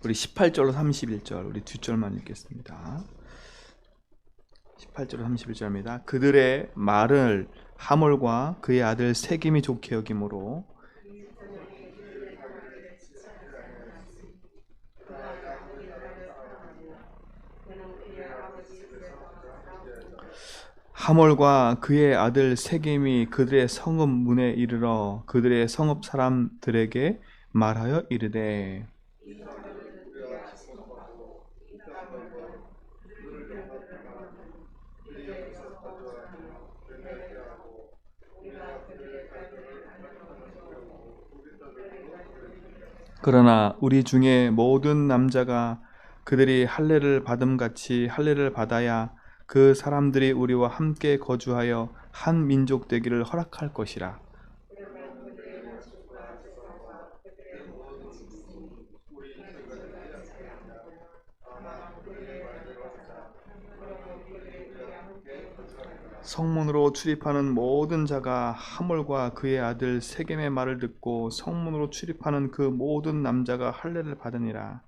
우리 18절로 31절 우리 뒷절만 읽겠습니다. 18절로 31절입니다. 그들의 말을 하몰과 그의 아들 세겜이 좋게 여김으로 하몰과 그의 아들 세겜이 그들의 성읍 문에 이르러 그들의 성읍 사람들에게 말하여 이르되 그러나 우리 중에 모든 남자가 그들이 할례를 받음같이 할례를 받아야 그 사람들이 우리와 함께 거주하여 한 민족 되기를 허락할 것이라. 성문으로 출입하는 모든 자가 하몰과 그의 아들 세겜의 말을 듣고 성문으로 출입하는 그 모든 남자가 할례를 받으니라.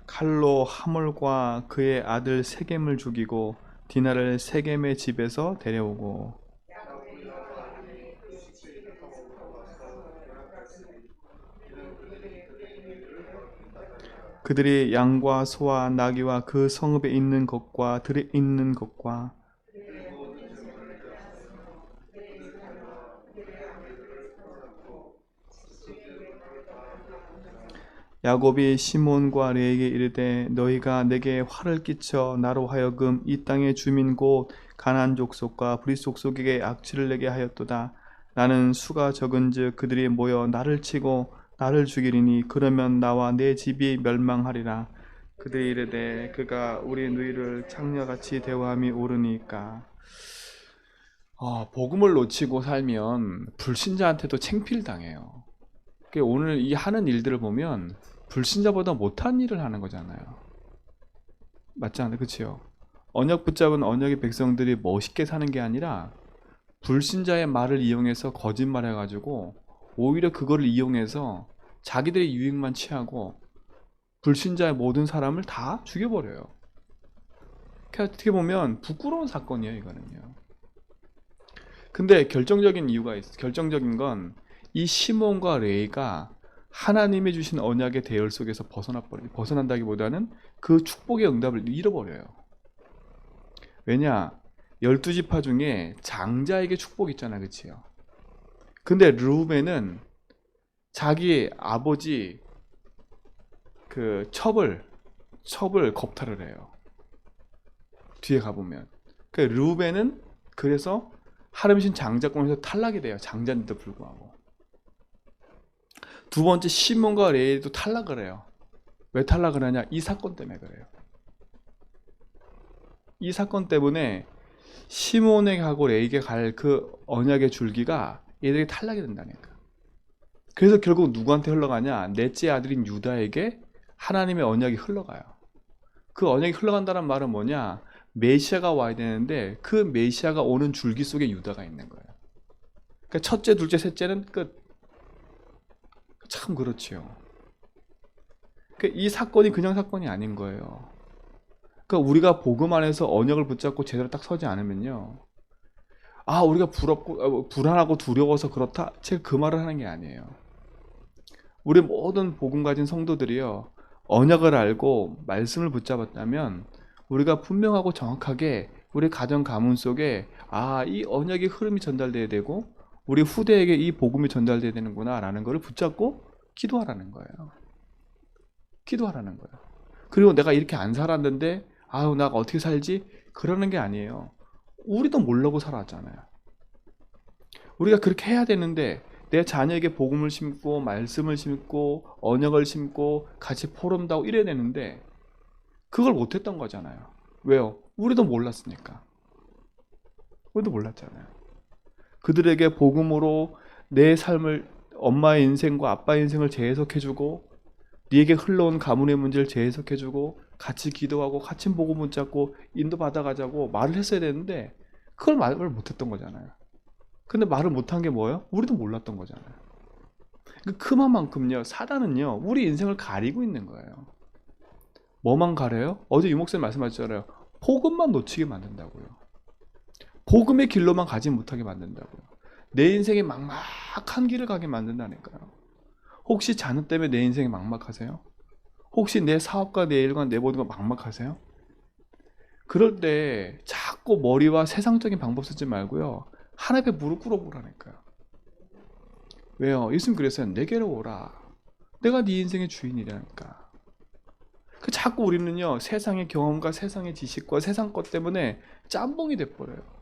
칼로 하몰과 그의 아들 세겜을 죽이고 디나를 세겜의 집에서 데려오고 그들이 양과 소와 나귀와 그 성읍에 있는 것과 들에 있는 것과 야곱이 시몬과 레에게 이르되 너희가 내게 화를 끼쳐 나로 하여금 이 땅의 주민 곧 가나안 족속과 브릿 족속에게 악취를 내게 하였도다. 나는 수가 적은즉 그들이 모여 나를 치고 나를 죽이리니 그러면 나와 내 집이 멸망하리라. 그들이 이르되 그가 우리 누이를 창녀같이 대우함이 옳으니까. 복음을 놓치고 살면 불신자한테도 창피를 당해요. 오늘 이 하는 일들을 보면 불신자보다 못한 일을 하는 거잖아요. 맞지 않아요? 그치요? 언약 붙잡은 언약의 백성들이 멋있게 사는 게 아니라 불신자의 말을 이용해서 거짓말해가지고 오히려 그거를 이용해서 자기들의 유익만 취하고 불신자의 모든 사람을 다 죽여버려요. 어떻게 보면 부끄러운 사건이에요, 이거는요. 근데 결정적인 이유가 있어요. 결정적인 건 이 시몬과 레이가 하나님이 주신 언약의 대열 속에서 벗어난다기보다는 그 축복의 응답을 잃어버려요. 왜냐? 12지파 중에 장자에게 축복이 있잖아, 그치요? 근데 르우벤은 자기 아버지 그 첩을 겁탈을 해요. 뒤에 가보면. 르우벤은 그래서 하나님신 장자권에서 탈락이 돼요. 장자인데도 불구하고. 두 번째 시몬과 레이도 탈락을 해요. 왜 탈락을 하냐? 이 사건 때문에 그래요. 이 사건 때문에 시몬에게 하고 레이에게 갈 그 언약의 줄기가 얘들이 탈락이 된다니까. 그래서 결국 누구한테 흘러가냐? 넷째 아들인 유다에게 하나님의 언약이 흘러가요. 그 언약이 흘러간다는 말은 뭐냐? 메시아가 와야 되는데 그 메시아가 오는 줄기 속에 유다가 있는 거예요. 그러니까 첫째, 둘째, 셋째는 끝. 참 그렇지요. 그러니까 이 사건이 그냥 사건이 아닌 거예요. 그러니까 우리가 복음 안에서 언약을 붙잡고 제대로 딱 서지 않으면요. 우리가 불안하고 두려워서 그렇다? 제가 그 말을 하는 게 아니에요. 우리 모든 복음 가진 성도들이요. 언약을 알고 말씀을 붙잡았다면 우리가 분명하고 정확하게 우리 가정 가문 속에 이 언약의 흐름이 전달돼야 되고 우리 후대에게 이 복음이 전달돼야 되는구나 라는 것을 붙잡고 기도하라는 거예요. 기도하라는 거예요. 그리고 내가 이렇게 안 살았는데 내가 어떻게 살지? 그러는 게 아니에요. 우리도 모르고 살았잖아요. 우리가 그렇게 해야 되는데 내 자녀에게 복음을 심고 말씀을 심고 언약을 심고 같이 포럼도 하고 이래야 되는데 그걸 못했던 거잖아요. 왜요? 우리도 몰랐으니까. 우리도 몰랐잖아요. 그들에게 복음으로 내 삶을 엄마의 인생과 아빠의 인생을 재해석해주고 네게 흘러온 가문의 문제를 재해석해주고 같이 기도하고 같이 복음 붙잡고 인도 받아가자고 말을 했어야 되는데 그걸 말을 못했던 거잖아요. 근데 말을 못한 게 뭐예요? 우리도 몰랐던 거잖아요. 그만큼요 사단은요 우리 인생을 가리고 있는 거예요. 뭐만 가려요? 어제 유목사님 말씀하셨잖아요. 복음만 놓치게 만든다고요. 복음의 길로만 가지 못하게 만든다고요. 내 인생에 막막한 길을 가게 만든다니까요. 혹시 자녀 때문에 내 인생이 막막하세요? 혹시 내 사업과 내 일과 내 모든 거 막막하세요? 그럴 때 자꾸 머리와 세상적인 방법 쓰지 말고요. 하나님 앞에 무릎 꿇어보라니까요. 왜요? 예수님 그랬어요. 내게로 오라. 내가 네 인생의 주인이라니까. 자꾸 우리는요 세상의 경험과 세상의 지식과 세상 것 때문에 짬뽕이 돼버려요.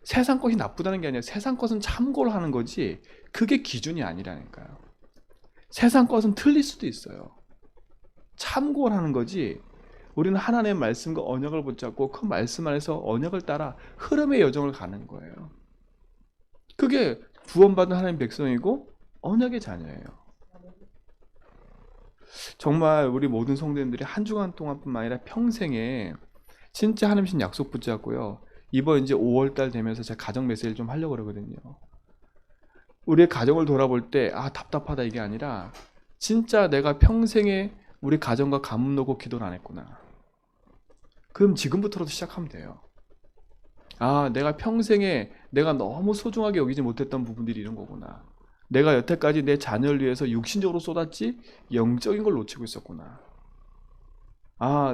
세상 것이 나쁘다는 게 아니라 세상 것은 참고를 하는 거지 그게 기준이 아니라니까요. 세상 것은 틀릴 수도 있어요. 참고를 하는 거지 우리는 하나님의 말씀과 언약을 붙잡고 그 말씀 안에서 언약을 따라 흐름의 여정을 가는 거예요. 그게 구원받은 하나님 백성이고 언약의 자녀예요. 정말 우리 모든 성도님들이 한 주간 동안뿐만 아니라 평생에 진짜 하나님 신 약속 붙잡고요. 이번 이제 5월달 되면서 제가 가정 메시지를 좀 하려고 그러거든요. 우리의 가정을 돌아볼 때 답답하다 이게 아니라 진짜 내가 평생에 우리 가정과 가문 놓고 기도를 안 했구나. 그럼 지금부터라도 시작하면 돼요. 내가 평생에 내가 너무 소중하게 여기지 못했던 부분들이 이런 거구나. 내가 여태까지 내 자녀를 위해서 육신적으로 쏟았지 영적인 걸 놓치고 있었구나.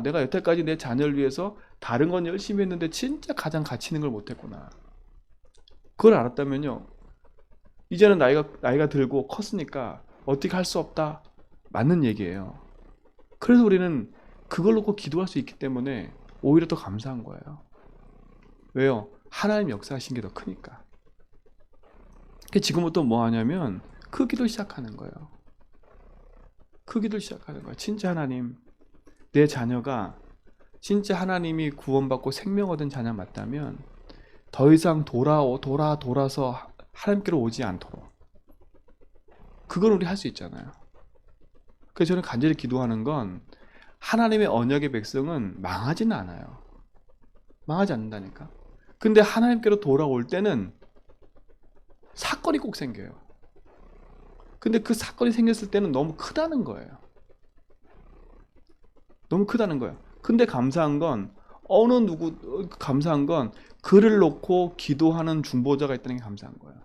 내가 여태까지 내 자녀를 위해서 다른 건 열심히 했는데 진짜 가장 가치 있는 걸 못했구나. 그걸 알았다면요. 이제는 나이가 들고 컸으니까 어떻게 할 수 없다. 맞는 얘기예요. 그래서 우리는 그걸 놓고 기도할 수 있기 때문에 오히려 더 감사한 거예요. 왜요? 하나님 역사하신 게 더 크니까. 지금부터 뭐 하냐면 그 기도 시작하는 거예요. 그 기도 시작하는 거예요. 진짜 하나님, 내 자녀가 진짜 하나님이 구원받고 생명 얻은 자녀 맞다면 더 이상 돌아서 하나님께로 오지 않도록 그건 우리 할 수 있잖아요. 그래서 저는 간절히 기도하는 건 하나님의 언약의 백성은 망하지는 않아요. 망하지 않는다니까. 근데 하나님께로 돌아올 때는 사건이 꼭 생겨요. 근데 그 사건이 생겼을 때는 너무 크다는 거예요. 너무 크다는 거예요. 근데 감사한 건 감사한 건 그를 놓고 기도하는 중보자가 있다는 게 감사한 거예요.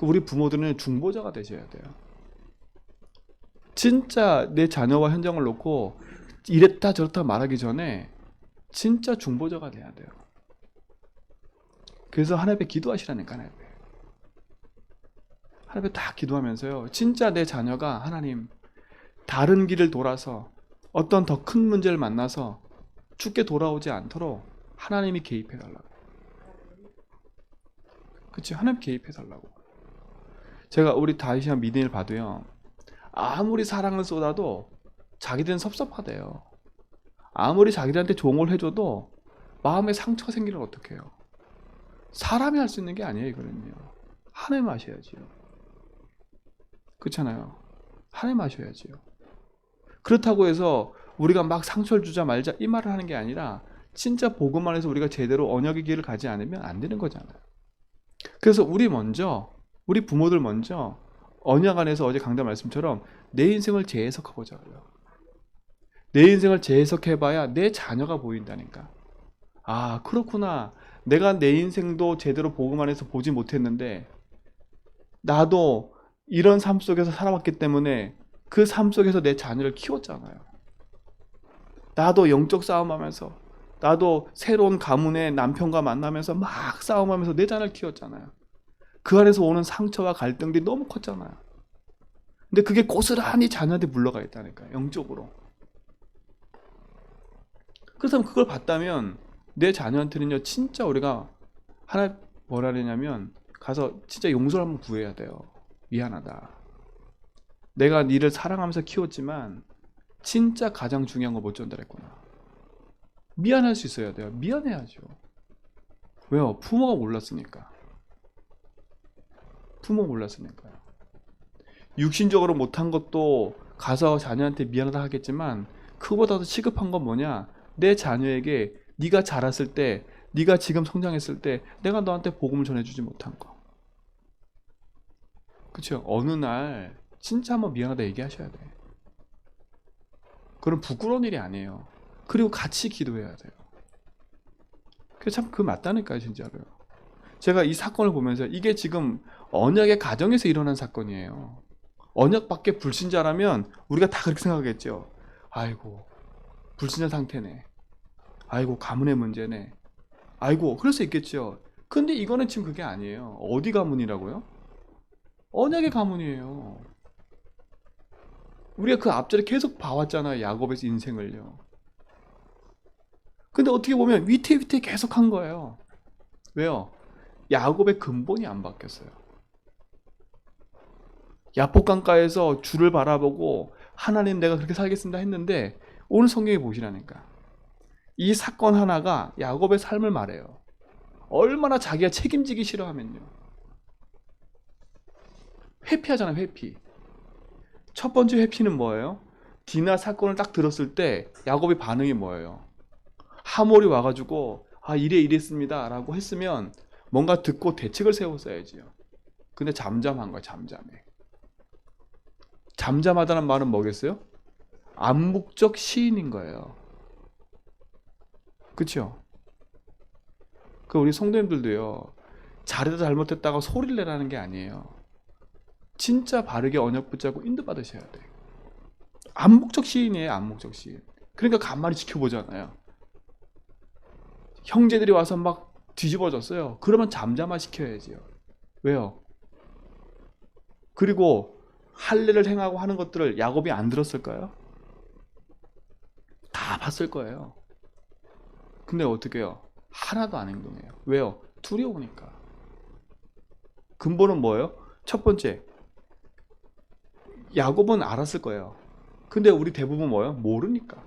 우리 부모들은 중보자가 되셔야 돼요. 진짜 내 자녀와 현장을 놓고 이랬다 저랬다 말하기 전에 진짜 중보자가 돼야 돼요. 그래서 하나님 앞에 기도하시라니까. 하나님 앞에 다 기도하면서요. 진짜 내 자녀가 하나님 다른 길을 돌아서 어떤 더 큰 문제를 만나서 죽게 돌아오지 않도록 하나님이 개입해달라고. 그치? 하나님 개입해달라고. 제가 우리 다윗이나 미디안을 봐도요. 아무리 사랑을 쏟아도 자기들은 섭섭하대요. 아무리 자기들한테 종을 해줘도 마음에 상처가 생기면 어떡해요? 사람이 할 수 있는 게 아니에요. 이거는요. 하나님 아셔야지요. 그렇잖아요. 하나님 아셔야지요. 그렇다고 해서 우리가 막 상처를 주자 말자 이 말을 하는 게 아니라 진짜 복음 안에서 우리가 제대로 언약의 길을 가지 않으면 안 되는 거잖아요. 그래서 우리 부모들 먼저 언약 안에서 어제 강단 말씀처럼 내 인생을 재해석하고자 해요. 내 인생을 재해석해봐야 내 자녀가 보인다니까. 그렇구나. 내가 내 인생도 제대로 복음 안에서 보지 못했는데 나도 이런 삶 속에서 살아왔기 때문에 그 삶 속에서 내 자녀를 키웠잖아요. 나도 영적 싸움하면서 나도 새로운 가문의 남편과 만나면서 막 싸움하면서 내 자녀를 키웠잖아요. 그 안에서 오는 상처와 갈등들이 너무 컸잖아요. 근데 그게 고스란히 자녀한테 물러가 있다니까요. 영적으로. 그래서 그걸 봤다면 내 자녀한테는요 진짜 우리가 하나 뭐라 그러냐면 가서 진짜 용서를 한번 구해야 돼요. 미안하다. 내가 니를 사랑하면서 키웠지만 진짜 가장 중요한 거 못 전달했구나. 미안할 수 있어야 돼요. 미안해야죠. 왜요? 부모가 몰랐으니까. 부모가 몰랐으니까요. 육신적으로 못한 것도 가서 자녀한테 미안하다 하겠지만 그보다도 시급한 건 뭐냐? 내 자녀에게 네가 자랐을 때, 네가 지금 성장했을 때 내가 너한테 복음을 전해주지 못한 거. 그렇죠? 어느 날 진짜 한번 미안하다 얘기하셔야 돼. 그건 부끄러운 일이 아니에요. 그리고 같이 기도해야 돼요. 그래서 참 맞다니까요, 진짜로요. 제가 이 사건을 보면서 이게 지금 언약의 가정에서 일어난 사건이에요. 언약밖에 불신자라면 우리가 다 그렇게 생각하겠죠. 아이고, 불신자 상태네. 아이고, 가문의 문제네. 아이고, 그럴 수 있겠죠. 근데 이거는 지금 그게 아니에요. 어디 가문이라고요? 언약의 가문이에요. 우리가 그 앞절에 계속 봐왔잖아요. 야곱의 인생을요. 근데 어떻게 보면 위태위태 계속 한 거예요. 왜요? 야곱의 근본이 안 바뀌었어요. 야복강가에서 주를 바라보고 하나님 내가 그렇게 살겠습니다 했는데 오늘 성경에 보시라니까. 이 사건 하나가 야곱의 삶을 말해요. 얼마나 자기가 책임지기 싫어하면요. 회피하잖아요, 회피. 첫 번째 회피는 뭐예요? 디나 사건을 딱 들었을 때 야곱의 반응이 뭐예요? 하몰이 와가지고 이랬습니다 라고 했으면 뭔가 듣고 대책을 세웠어야지요. 근데 잠잠한 거야, 잠잠해. 잠잠하다는 말은 뭐겠어요? 암묵적 시인인 거예요. 그쵸? 그 우리 성도님들도요, 잘했다 잘못했다가 소리를 내라는 게 아니에요. 진짜 바르게 언약 붙잡고 인도받으셔야 돼요. 암묵적 시인이에요, 암묵적 시인. 그러니까 가만히 지켜보잖아요. 형제들이 와서 막 뒤집어졌어요. 그러면 잠잠화 시켜야지요. 왜요? 그리고 할례를 행하고 하는 것들을 야곱이 안 들었을까요? 다 봤을 거예요. 근데 어떻게 해요? 하나도 안 행동해요. 왜요? 두려우니까. 근본은 뭐예요? 첫 번째, 야곱은 알았을 거예요. 근데 우리 대부분 뭐예요? 모르니까.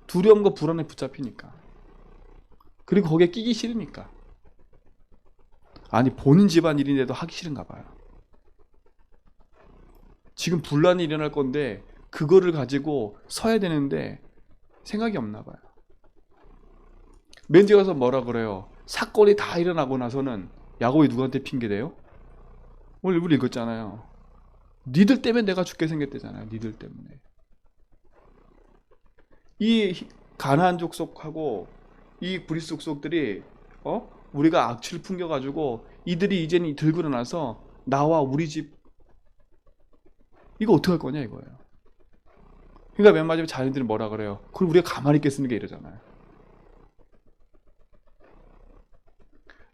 두려움과 불안에 붙잡히니까. 그리고 거기에 끼기 싫으니까. 아니, 본인 집안 일인데도 하기 싫은가 봐요. 지금 분란이 일어날 건데 그거를 가지고 서야 되는데 생각이 없나 봐요. 맨 뒤에 가서 뭐라 그래요? 사건이 다 일어나고 나서는 야곱이 누구한테 핑계대요? 오늘 우리 읽었잖아요. 니들 때문에 내가 죽게 생겼대잖아요. 니들 때문에. 이 가나안 족속하고 이 브리스 족속들이 우리가 악취를 풍겨가지고 이들이 이제는 들고 일어나서 나와 우리 집 이거 어떻게 할 거냐 이거예요. 그러니까 맨 마지막에 자녀들이 뭐라 그래요? 그걸 우리가 가만히 있겠습니까? 이러잖아요.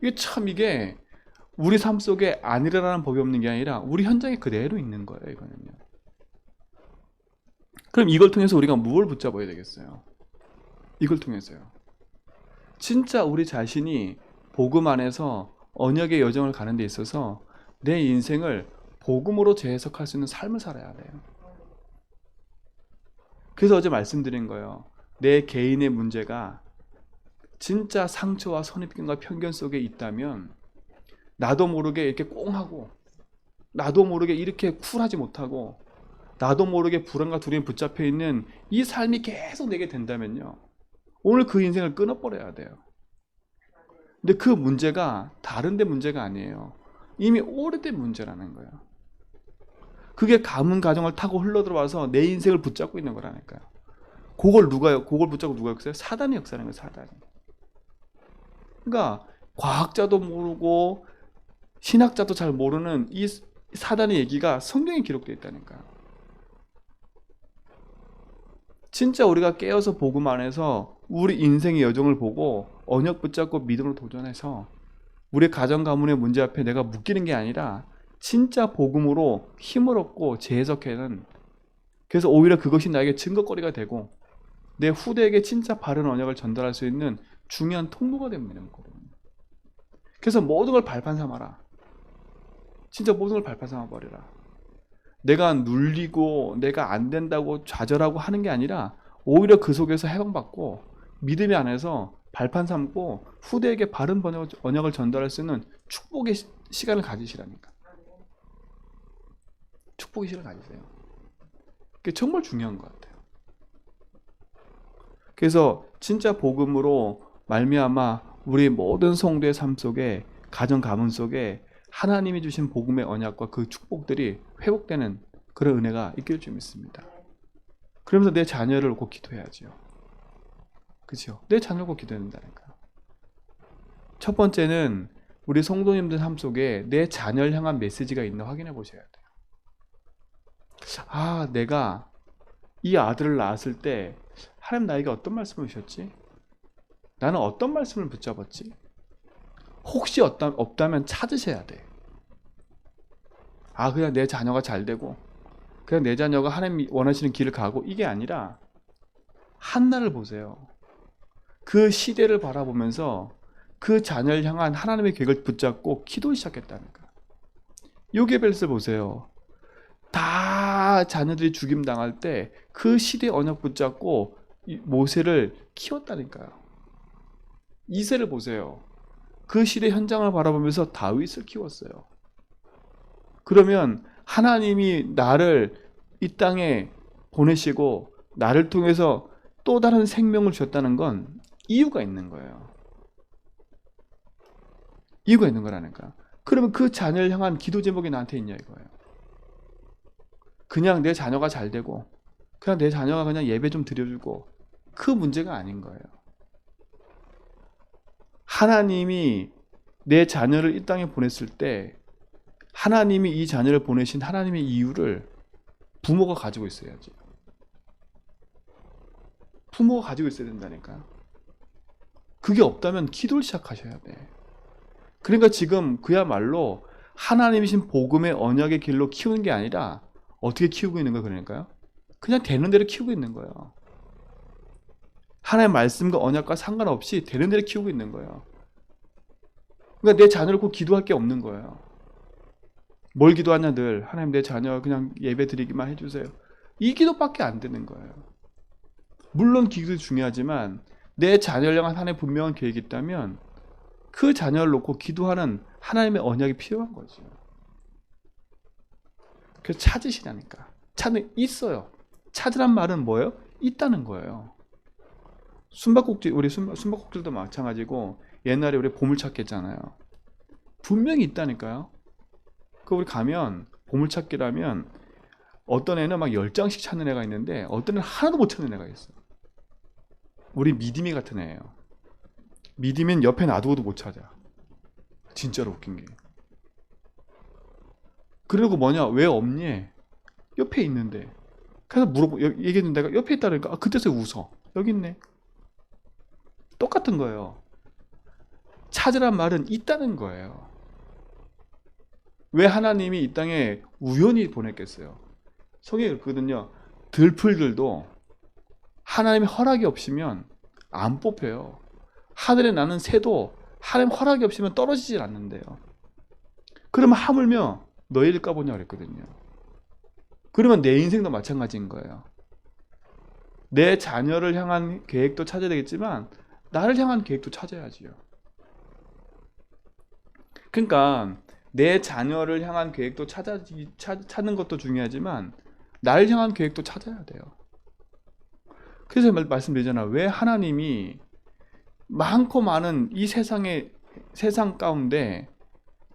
이게 우리 삶 속에 안 일어나는 법이 없는 게 아니라 우리 현장에 그대로 있는 거예요. 이거는요. 그럼 이걸 통해서 우리가 뭘 붙잡아야 되겠어요? 이걸 통해서요. 진짜 우리 자신이 복음 안에서 언약의 여정을 가는 데 있어서 내 인생을 복음으로 재해석할 수 있는 삶을 살아야 돼요. 그래서 어제 말씀드린 거예요. 내 개인의 문제가 진짜 상처와 선입견과 편견 속에 있다면 나도 모르게 이렇게 꽁하고 나도 모르게 이렇게 쿨하지 못하고 나도 모르게 불안과 두려움에 붙잡혀 있는 이 삶이 계속 내게 된다면요. 오늘 그 인생을 끊어버려야 돼요. 근데 그 문제가 다른 데 문제가 아니에요. 이미 오래된 문제라는 거예요. 그게 가문 가정을 타고 흘러들어와서 내 인생을 붙잡고 있는 거라니까요. 그걸 붙잡고 누가 역사해요? 사단의 역사라는 거예요. 사단이. 그러니까 과학자도 모르고 신학자도 잘 모르는 이 사단의 얘기가 성경에 기록되어 있다니까요. 진짜 우리가 깨어서 복음 안에서 우리 인생의 여정을 보고 언약 붙잡고 믿음으로 도전해서 우리 가정 가문의 문제 앞에 내가 묶이는 게 아니라 진짜 복음으로 힘을 얻고 재해석하는, 그래서 오히려 그것이 나에게 증거거리가 되고 내 후대에게 진짜 바른 언약을 전달할 수 있는 중요한 통로가 됩니다. 그래서 모든 걸 발판 삼아라. 진짜 모든 걸 발판 삼아 버려라. 내가 눌리고 내가 안 된다고 좌절하고 하는 게 아니라 오히려 그 속에서 해방받고 믿음이 안에서 발판 삼고 후대에게 바른 언약을 전달할 수 있는 축복의 시간을 가지시라니까. 축복의 시간을 가지세요. 그게 정말 중요한 것 같아요. 그래서 진짜 복음으로 말미암아 우리 모든 성도의 삶 속에, 가정 가문 속에 하나님이 주신 복음의 언약과 그 축복들이 회복되는 그런 은혜가 있길 줄 믿습니다. 그러면서 내 자녀를 놓고 기도해야죠. 그렇죠? 내 자녀를 놓고 기도해야 된다니까. 첫 번째는 우리 성도님들 삶 속에 내 자녀를 향한 메시지가 있나 확인해 보셔야 돼요. 아, 내가 이 아들을 낳았을 때 하나님 나에게 어떤 말씀을 주셨지? 나는 어떤 말씀을 붙잡았지? 혹시 없다면 찾으셔야 돼. 아, 그냥 내 자녀가 잘 되고 그냥 내 자녀가 하나님이 원하시는 길을 가고 이게 아니라 한나를 보세요. 그 시대를 바라보면서 그 자녀를 향한 하나님의 계획을 붙잡고 기도를 시작했다니까. 요게벨스를 보세요. 다 자녀들이 죽임당할 때 그 시대 언약 붙잡고 모세를 키웠다니까요. 이새를 보세요. 그 시대 현장을 바라보면서 다윗을 키웠어요. 그러면 하나님이 나를 이 땅에 보내시고 나를 통해서 또 다른 생명을 주셨다는 건 이유가 있는 거예요. 이유가 있는 거라니까. 그러면 그 자녀를 향한 기도 제목이 나한테 있냐 이거예요. 그냥 내 자녀가 잘 되고 그냥 내 자녀가 그냥 예배 좀 드려주고 그 문제가 아닌 거예요. 하나님이 내 자녀를 이 땅에 보냈을 때 하나님이 이 자녀를 보내신 하나님의 이유를 부모가 가지고 있어야지. 부모가 가지고 있어야 된다니까. 그게 없다면 기도를 시작하셔야 돼. 그러니까 지금 그야말로 하나님이신 복음의 언약의 길로 키우는 게 아니라 어떻게 키우고 있는 거예요? 그러니까요. 그냥 되는 대로 키우고 있는 거예요. 하나님의 말씀과 언약과 상관없이 되는 대로 키우고 있는 거예요. 그러니까 내 자녀를 꼭 기도할 게 없는 거예요. 뭘 기도하냐 늘 하나님 내 자녀 그냥 예배 드리기만 해주세요. 이 기도밖에 안 되는 거예요. 물론 기도도 중요하지만 내 자녀를 향한 하나님의 분명한 계획이 있다면 그 자녀를 놓고 기도하는 하나님의 언약이 필요한 거죠. 그래서 찾으시라니까. 찾는 있어요. 찾으란 말은 뭐예요? 있다는 거예요. 숨바꼭질, 우리 숨바꼭질도 마찬가지고 옛날에 우리 보물찾기 했잖아요. 분명히 있다니까요. 그 우리 가면 보물찾기라면 어떤 애는 막 10장씩 찾는 애가 있는데 어떤 애는 하나도 못 찾는 애가 있어. 우리 미디미 같은 애예요. 미디미는 옆에 놔두고도 못 찾아. 진짜로 웃긴 게. 그리고 뭐냐? 왜 없니? 옆에 있는데. 그래서 얘기했는데 내가 옆에 있다니까 아, 그때서 웃어. 여기 있네. 똑같은 거예요. 찾으란 말은 있다는 거예요. 왜 하나님이 이 땅에 우연히 보냈겠어요? 성경에 그렇거든요. 들풀들도 하나님의 허락이 없으면 안 뽑혀요. 하늘에 나는 새도 하나님 허락이 없으면 떨어지질 않는데요. 그러면 하물며 너희일까 보냐 그랬거든요. 그러면 내 인생도 마찬가지인 거예요. 내 자녀를 향한 계획도 찾아야 되겠지만 나를 향한 계획도 찾아야지요. 그러니까 내 자녀를 향한 계획도 찾는 것도 중요하지만 나를 향한 계획도 찾아야 돼요. 그래서 말씀드리잖아. 왜 하나님이 많고 많은 이 세상 가운데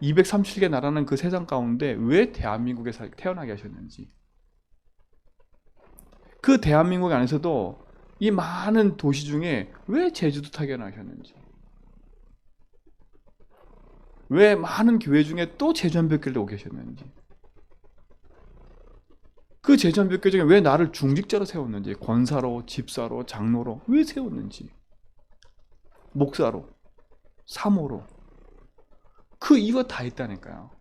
237개 나라는 그 세상 가운데 왜 대한민국에 태어나게 하셨는지, 그 대한민국 안에서도 이 많은 도시 중에 왜 제주도 타결하게 하셨는지, 왜 많은 교회 중에 또 제주한별교를 오게 하셨는지, 그 제주한별교 중에 왜 나를 중직자로 세웠는지, 권사로, 집사로, 장로로 왜 세웠는지, 목사로, 사모로, 그 이유가 다 있다니까요.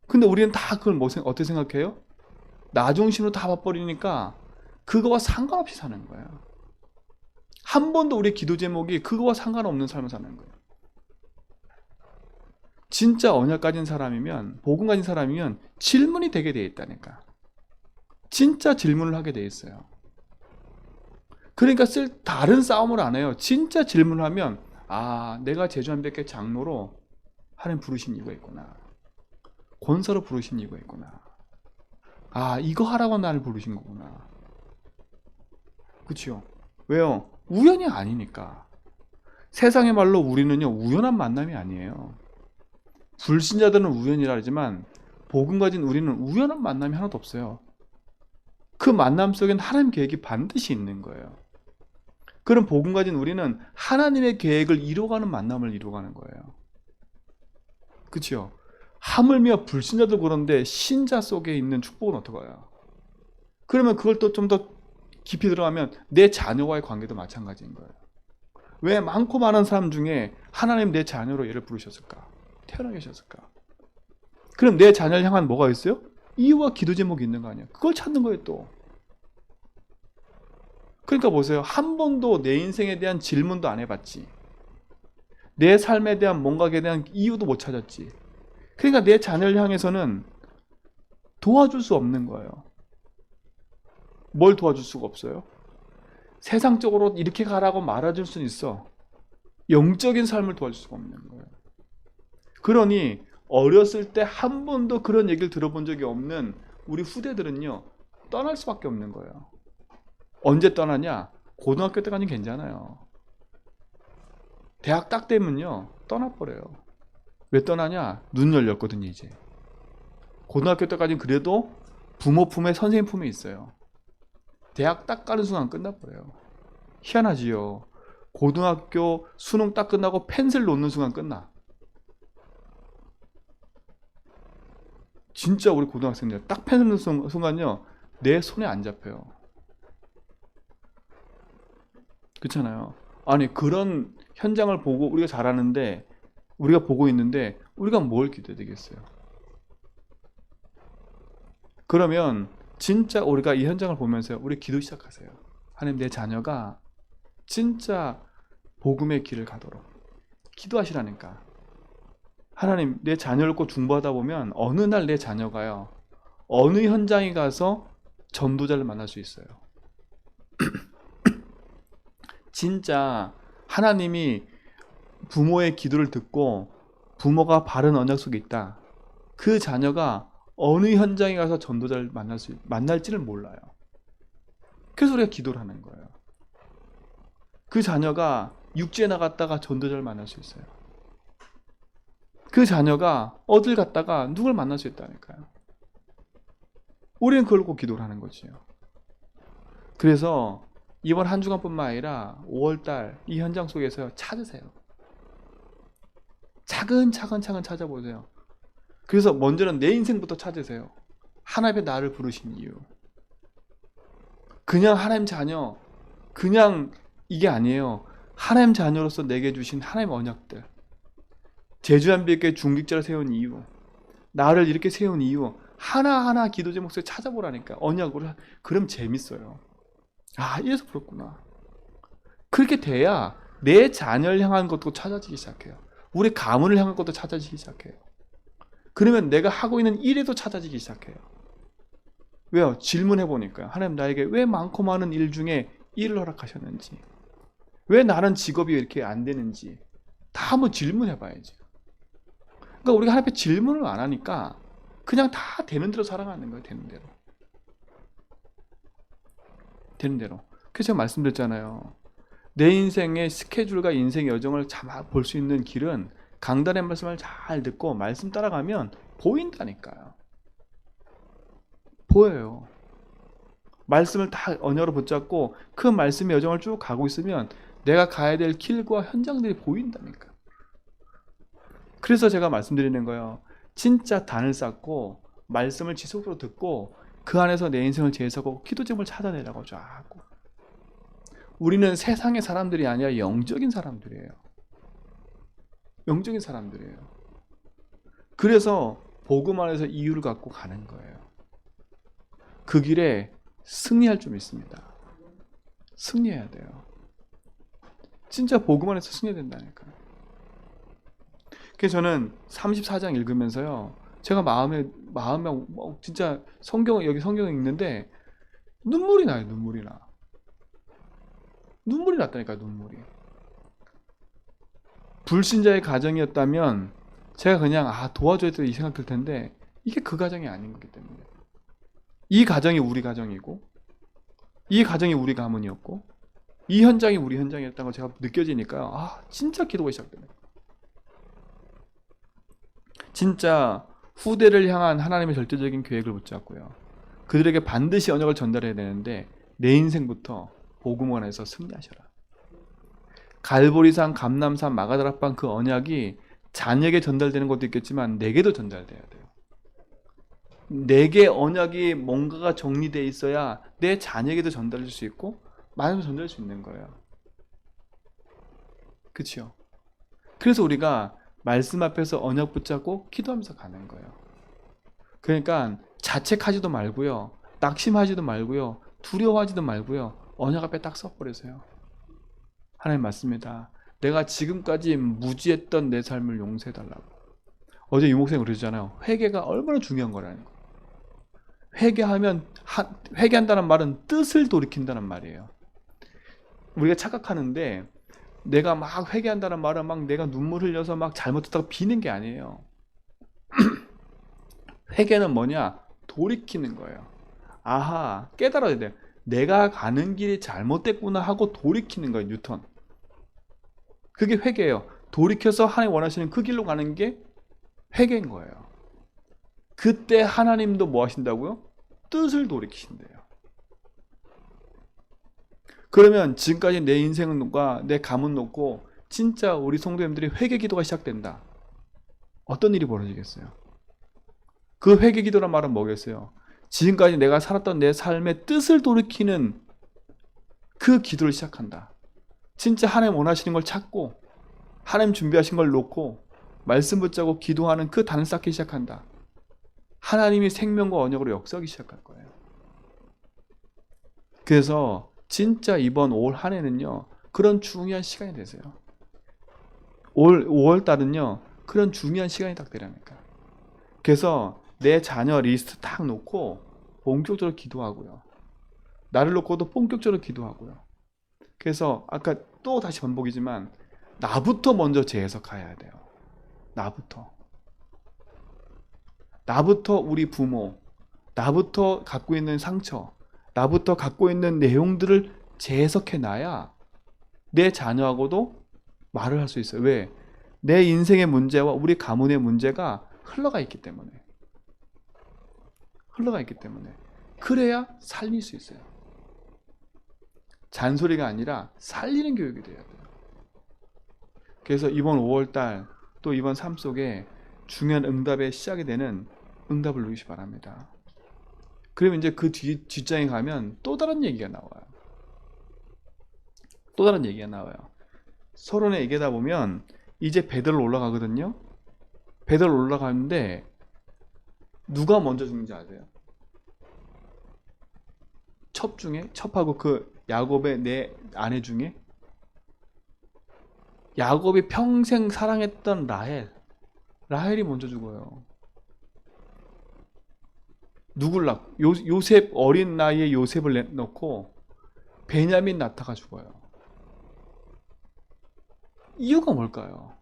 근데 우리는 다 그걸 어떻게 생각해요? 나 중심으로 다 봐버리니까 그거와 상관없이 사는 거예요. 한 번도 우리 기도 제목이 그거와 상관없는 삶을 사는 거예요. 진짜 언약 가진 사람이면, 복음 가진 사람이면 질문이 되게 돼 있다니까. 진짜 질문을 하게 돼 있어요. 그러니까 다른 싸움을 안 해요. 진짜 질문을 하면 아, 내가 제주한백회 장로로 하나님 부르신 이유가 있구나. 권사로 부르신 이유가 있구나. 아, 이거 하라고 나를 부르신 거구나. 그치요? 왜요? 우연이 아니니까. 세상의 말로 우리는요, 우연한 만남이 아니에요. 불신자들은 우연이라 하지만 복음 가진 우리는 우연한 만남이 하나도 없어요. 그 만남 속엔 하나님 계획이 반드시 있는 거예요. 그럼 복음 가진 우리는 하나님의 계획을 이루어가는 만남을 이루어가는 거예요. 그치요? 하물며 불신자도 그런데 신자 속에 있는 축복은 어떡해요? 그러면 그걸 또 좀 더 깊이 들어가면 내 자녀와의 관계도 마찬가지인 거예요. 왜 많고 많은 사람 중에 하나님 내 자녀로 얘를 부르셨을까? 태어나 계셨을까? 그럼 내 자녀를 향한 뭐가 있어요? 이유와 기도 제목이 있는 거 아니야? 그걸 찾는 거예요 또. 그러니까 보세요. 한 번도 내 인생에 대한 질문도 안 해봤지. 내 삶에 대한 뭔가에 대한 이유도 못 찾았지. 그러니까 내 자녀를 향해서는 도와줄 수 없는 거예요. 뭘 도와줄 수가 없어요? 세상적으로 이렇게 가라고 말해줄 수는 있어. 영적인 삶을 도와줄 수가 없는 거예요. 그러니 어렸을 때 한 번도 그런 얘기를 들어본 적이 없는 우리 후대들은요, 떠날 수밖에 없는 거예요. 언제 떠나냐? 고등학교 때까지는 괜찮아요. 대학 딱 되면요, 떠나버려요. 왜 떠나냐? 눈 열렸거든요, 이제. 고등학교 때까지는 그래도 부모 품에 선생님 품에 있어요. 대학 딱 가는 순간 끝나버려요. 희한하지요. 고등학교 수능 딱 끝나고 펜슬 놓는 순간 끝나. 진짜 우리 고등학생들 딱 펜슬 놓는 순간요, 내 손에 안 잡혀요. 그렇잖아요. 아니, 그런 현장을 보고 우리가 잘하는데, 우리가 보고 있는데 우리가 뭘 기대해야 되겠어요? 그러면 진짜 우리가 이 현장을 보면서 우리 기도 시작하세요. 하나님, 내 자녀가 진짜 복음의 길을 가도록 기도하시라니까. 하나님, 내 자녀를 꼭 중보하다 보면 어느 날 내 자녀가요, 어느 현장에 가서 전도자를 만날 수 있어요. 진짜 하나님이 부모의 기도를 듣고 부모가 바른 언약 속에 있다. 그 자녀가 어느 현장에 가서 전도자를 만날지를 몰라요. 그래서 우리가 기도를 하는 거예요. 그 자녀가 육지에 나갔다가 전도자를 만날 수 있어요. 그 자녀가 어딜 갔다가 누굴 만날 수 있다니까요. 우리는 그걸 꼭 기도를 하는 거지요. 그래서 이번 한 주간뿐만 아니라 5월달 이 현장 속에서 찾으세요. 차근차근 찾아보세요. 그래서 먼저는 내 인생부터 찾으세요. 하나님의 나를 부르신 이유. 그냥 하나님 자녀, 그냥 이게 아니에요. 하나님 자녀로서 내게 주신 하나님 언약들. 제주한비에게 중직자를 세운 이유, 나를 이렇게 세운 이유, 하나하나 기도 제목 속에 찾아보라니까. 언약으로. 그럼 재밌어요. 아, 이래서 그렇구나. 그렇게 돼야 내 자녀를 향한 것도 찾아지기 시작해요. 우리 가문을 향한 것도 찾아지기 시작해요. 그러면 내가 하고 있는 일에도 찾아지기 시작해요. 왜요? 질문해 보니까요. 하나님, 나에게 왜 많고 많은 일 중에 일을 허락하셨는지, 왜 나는 직업이 이렇게 안 되는지 다 한번 질문해 봐야지. 그러니까 우리가 하나님 앞에 질문을 안 하니까 그냥 다 되는 대로 살아가는 거예요. 되는 대로. 되는 대로. 그래서 제가 말씀드렸잖아요. 내 인생의 스케줄과 인생의 여정을 볼 수 있는 길은 강단의 말씀을 잘 듣고 말씀 따라가면 보인다니까요. 보여요. 말씀을 다 언어로 붙잡고 그 말씀의 여정을 쭉 가고 있으면 내가 가야 될 길과 현장들이 보인다니까. 그래서 제가 말씀드리는 거예요. 진짜 단을 쌓고 말씀을 지속적으로 듣고 그 안에서 내 인생을 재해석하고 기도 제목을 찾아내라고 자꾸. 우리는 세상의 사람들이 아니라 영적인 사람들이에요. 영적인 사람들이에요. 그래서 복음 안에서 이유를 갖고 가는 거예요. 그 길에 승리할 줄 믿습니다. 승리해야 돼요. 진짜 복음 안에서 승리해야 된다니까요. 그래서 저는 34장 읽으면서요, 제가 마음에 진짜 여기 성경을 읽는데 눈물이 나요. 눈물이 났다니까요. 눈물이. 불신자의 가정이었다면 제가 그냥 도와줘야 돼 이 생각 들 텐데 이게 그 가정이 아닌 거기 때문에 이 가정이 우리 가정이고, 이 가정이 우리 가문이었고, 이 현장이 우리 현장이었다는 걸 제가 느껴지니까 진짜 기도가 시작되네. 진짜 후대를 향한 하나님의 절대적인 계획을 붙잡고요. 그들에게 반드시 언약을 전달해야 되는데 내 인생부터 복음을 안에서 승리하셔라. 갈보리산, 감람산, 마가다락방 그 언약이 자녀에게 전달되는 것도 있겠지만 내게도 전달돼야 돼요. 내게 언약이 뭔가가 정리되어 있어야 내 자녀에게도 전달할 수 있고 마음에 전달할 수 있는 거예요. 그렇죠? 그래서 우리가 말씀 앞에서 언약 붙잡고 기도하면서 가는 거예요. 그러니까 자책하지도 말고요. 낙심하지도 말고요. 두려워하지도 말고요. 언약 앞에 딱 서버리세요. 하나님 맞습니다. 내가 지금까지 무지했던 내 삶을 용서해달라고. 어제 유목사님 그러셨잖아요. 회개가 얼마나 중요한 거라는 거. 회개한다는 말은 뜻을 돌이킨다는 말이에요. 우리가 착각하는데 내가 막 회개한다는 말은 막 내가 눈물 흘려서 막 잘못했다고 비는 게 아니에요. 회개는 뭐냐? 돌이키는 거예요. 아하, 깨달아야 돼요. 내가 가는 길이 잘못됐구나 하고 돌이키는 거예요. 뉴턴. 그게 회개예요. 돌이켜서 하나님 원하시는 그 길로 가는 게 회개인 거예요. 그때 하나님도 뭐 하신다고요? 뜻을 돌이키신대요. 그러면 지금까지 내 인생과 내 가문 놓고 진짜 우리 성도님들이 회개 기도가 시작된다. 어떤 일이 벌어지겠어요? 그 회개 기도란 말은 뭐겠어요? 지금까지 내가 살았던 내 삶의 뜻을 돌이키는 그 기도를 시작한다. 진짜 하나님 원하시는 걸 찾고 하나님 준비하신 걸 놓고 말씀 붙잡고 기도하는 그 단을 쌓기 시작한다. 하나님이 생명과 언약으로 역사하기 시작할 거예요. 그래서 진짜 이번 5월 한 해는요, 그런 중요한 시간이 되세요. 5월 달은요, 그런 중요한 시간이 딱 되라니까. 그래서 내 자녀 리스트 딱 놓고 본격적으로 기도하고요. 나를 놓고도 본격적으로 기도하고요. 그래서 아까 또 다시 반복이지만 나부터 먼저 재해석해야 돼요. 나부터 우리 부모, 나부터 갖고 있는 상처, 나부터 갖고 있는 내용들을 재해석해 놔야 내 자녀하고도 말을 할 수 있어요. 왜? 내 인생의 문제와 우리 가문의 문제가 흘러가 있기 때문에. 그래야 살릴 수 있어요. 잔소리가 아니라 살리는 교육이 돼야 돼요. 그래서 이번 5월달 또 이번 삶 속에 중요한 응답의 시작이 되는 응답을 누리시 바랍니다. 그러면 이제 그 뒷장에 가면 또 다른 얘기가 나와요. 서론에 얘기하다 보면 이제 베델로 올라가거든요. 베델로 올라가는데 누가 먼저 죽는지 아세요? 첩하고 그 야곱의 내 아내 중에 야곱이 평생 사랑했던 라헬이 먼저 죽어요. 누굴 낳고 요셉 어린 나이에 요셉을 넣고 베냐민 나타가 죽어요. 이유가 뭘까요?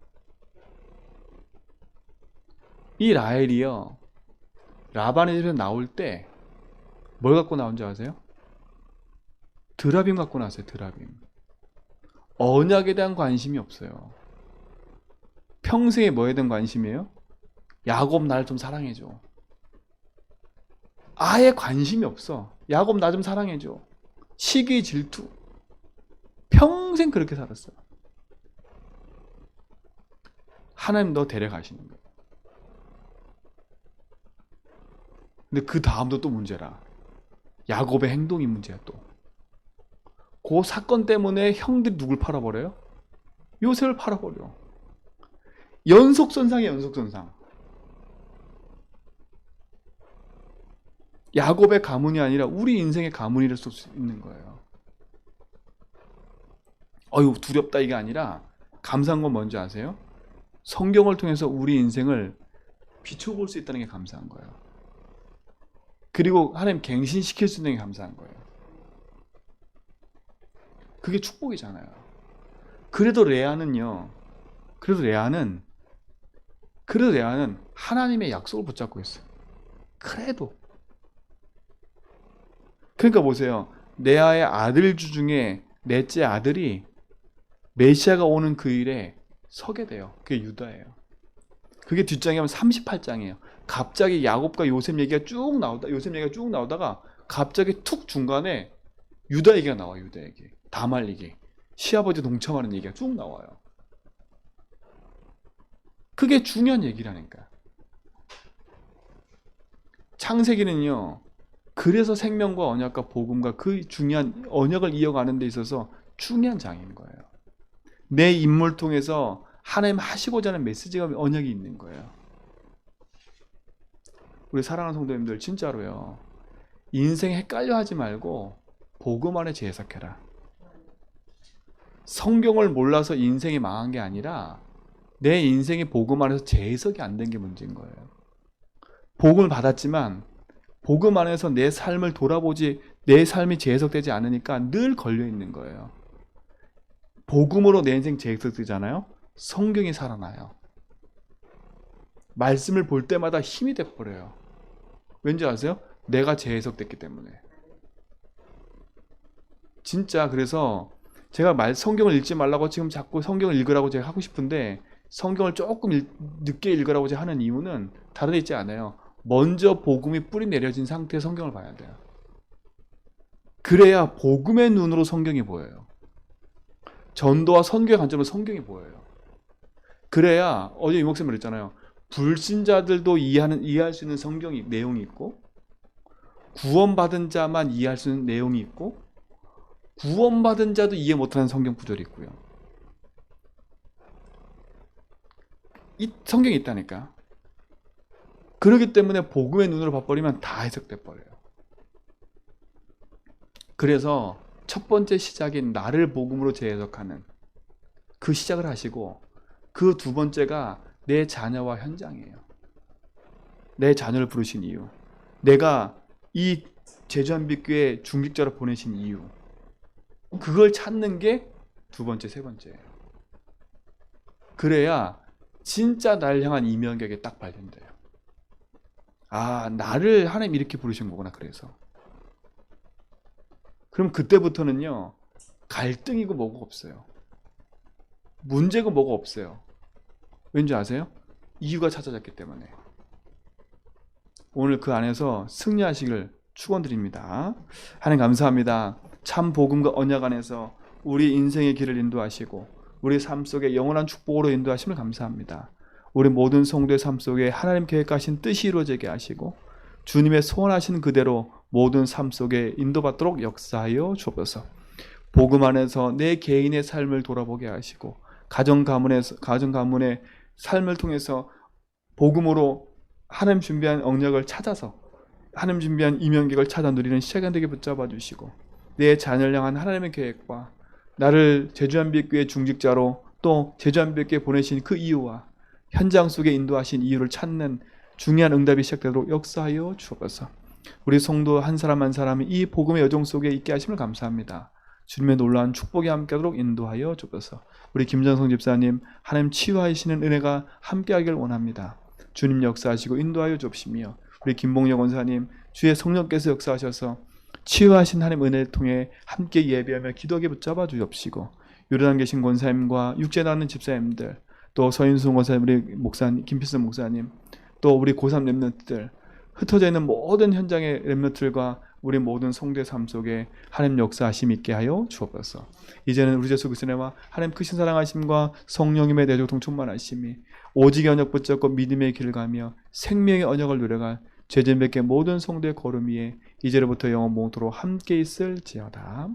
이 라헬이요, 라반의 집에서 나올 때 뭘 갖고 나온지 아세요? 드라빔 갖고 나왔어요. 드라빔. 언약에 대한 관심이 없어요. 평생에 뭐에 대한 관심이에요? 야곱 날 좀 사랑해줘. 아예 관심이 없어. 야곱 나 좀 사랑해줘. 시기 질투. 평생 그렇게 살았어요. 하나님 너 데려가시는 거예요. 근데 그 다음도 또 문제라. 야곱의 행동이 문제야 또. 그 사건 때문에 형들이 누굴 팔아버려요? 요셉을 팔아버려. 연속선상이에요. 연속선상. 야곱의 가문이 아니라 우리 인생의 가문이랄 수 있는 거예요. 두렵다 이게 아니라 감사한 건 뭔지 아세요? 성경을 통해서 우리 인생을 비춰볼 수 있다는 게 감사한 거예요. 그리고 하나님 갱신시킬 수 있는 게 감사한 거예요. 그게 축복이잖아요. 그래도 레아는 하나님의 약속을 붙잡고 있어요. 그래도 그러니까 보세요. 레아의 아들주 중에 넷째 아들이 메시아가 오는 그 일에 서게 돼요. 그게 유다예요. 그게 뒷장에 하면 38장이에요. 갑자기 야곱과 요셉 얘기가 쭉 나오다가 갑자기 툭 중간에 유다 얘기가 나와요. 유다 얘기. 다말 얘기. 시아버지 동참하는 얘기가 쭉 나와요. 그게 중요한 얘기라니까. 창세기는요. 그래서 생명과 언약과 복음과 그 중요한 언약을 이어가는 데 있어서 중요한 장인 거예요. 내 인물 통해서 하나님 하시고자 하는 메시지가 언약이 있는 거예요. 우리 사랑하는 성도님들 진짜로요. 인생 헷갈려 하지 말고 복음 안에 재해석해라. 성경을 몰라서 인생이 망한 게 아니라 내 인생이 복음 안에서 재해석이 안 된 게 문제인 거예요. 복음을 받았지만 복음 안에서 내 삶을 돌아보지 내 삶이 재해석되지 않으니까 늘 걸려 있는 거예요. 복음으로 내 인생 재해석되잖아요. 성경이 살아나요. 말씀을 볼 때마다 힘이 돼버려요. 왠지 아세요? 내가 재해석됐기 때문에. 진짜 그래서 제가 성경을 읽지 말라고 지금 자꾸 성경을 읽으라고 제가 하고 싶은데 성경을 조금 늦게 읽으라고 제가 하는 이유는 다른 데 있지 않아요. 먼저 복음이 뿌리 내려진 상태의 성경을 봐야 돼요. 그래야 복음의 눈으로 성경이 보여요. 전도와 선교의 관점으로 성경이 보여요. 그래야 어제 유목쌤 말했잖아요. 불신자들도 이해할 수 있는 성경이 내용이 있고 구원받은 자만 이해할 수 있는 내용이 있고 구원받은 자도 이해 못하는 성경 구절이 있고요. 이 성경이 있다니까. 그렇기 때문에 복음의 눈으로 봐버리면 다 해석돼 버려요. 그래서 첫 번째 시작인 나를 복음으로 재해석하는 그 시작을 하시고 그 두 번째가 내 자녀와 현장이에요. 내 자녀를 부르신 이유, 내가 이 제주한빛교회 중직자로 보내신 이유, 그걸 찾는 게 두 번째, 세 번째예요. 그래야 진짜 날 향한 이명격이 딱 발견돼요. 아, 나를 하나님 이렇게 부르신 거구나. 그래서 그럼 그때부터는요 갈등이고 뭐가 없어요. 문제고 뭐가 없어요. 왠지 아세요? 이유가 찾아졌기 때문에. 오늘 그 안에서 승리하시길 축원드립니다. 하나님 감사합니다. 참 복음과 언약 안에서 우리 인생의 길을 인도하시고 우리 삶 속에 영원한 축복으로 인도하심을 감사합니다. 우리 모든 성도의 삶 속에 하나님 계획하신 뜻이 이루어지게 하시고 주님의 소원하신 그대로 모든 삶 속에 인도받도록 역사하여 주옵소서. 복음 안에서 내 개인의 삶을 돌아보게 하시고 가정 가문의 삶을 통해서 복음으로 하나님 준비한 언약을 찾아서 하나님 준비한 이명객을 찾아 누리는 시간 되게 붙잡아 주시고 내 자녀를 향한 하나님의 계획과 나를 제주한빛교회 중직자로 또 제주한빛교회 보내신 그 이유와 현장 속에 인도하신 이유를 찾는 중요한 응답이 시작되도록 역사하여 주옵소서. 우리 성도 한 사람 한 사람이 이 복음의 여정 속에 있게 하심을 감사합니다. 주님의 놀라운 축복이 함께하도록 인도하여 주옵소서. 우리 김정성 집사님 하나님 치유하시는 은혜가 함께하길 원합니다. 주님 역사하시고 인도하여 주옵시며 우리 김봉영 원사님 주의 성령께서 역사하셔서 치유하신 하나님 은혜를 통해 함께 예배하며 기도하게 붙잡아 주옵시고 요르단 계신 권사님과 육체 나는 집사님들 또 서인수 권사님 우리 목사님 김필선 목사님 또 우리 고3 렘넌트들 흩어져 있는 모든 현장의 렘넌트들과 우리 모든 성도의 삶 속에 하나님 역사하심 있게 하여 주옵소서. 이제는 우리 예수 그리스도와 하나님 크신 사랑하심과 성령님의 내조통 충만하심이 오직의 언약 붙잡고 믿음의 길을 가며 생명의 언약을 누려갈 죄진 뵙게 모든 성도의 걸음 위에 이제로부터 영원 모토록 함께 있을지어다.